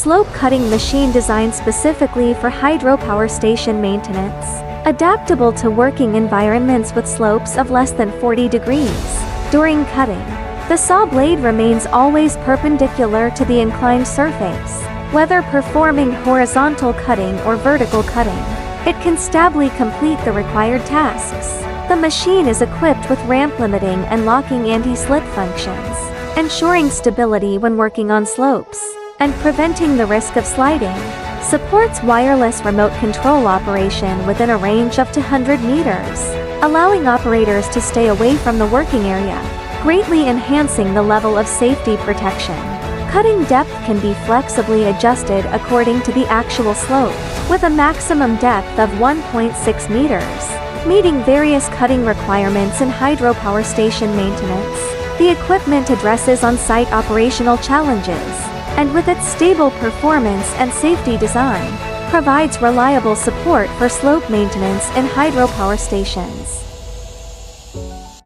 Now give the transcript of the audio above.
slope cutting machine designed specifically for hydropower station maintenance, adaptable to working environments with slopes of less than 40 degrees. During cutting, the saw blade remains always perpendicular to the inclined surface, whether performing horizontal cutting or vertical cutting. It can stably complete the required tasks. The machine is equipped with ramp limiting and locking anti-slip functions, ensuring stability when working on slopes, and preventing the risk of sliding. Supports wireless remote control operation within a range up to 100 meters, allowing operators to stay away from the working area, greatly enhancing the level of safety protection. Cutting depth can be flexibly adjusted according to the actual slope, with a maximum depth of 1.6 meters, meeting various cutting requirements in hydropower station maintenance. The equipment addresses on-site operational challenges, and with its stable performance and safety design, provides reliable support for slope maintenance in hydropower stations.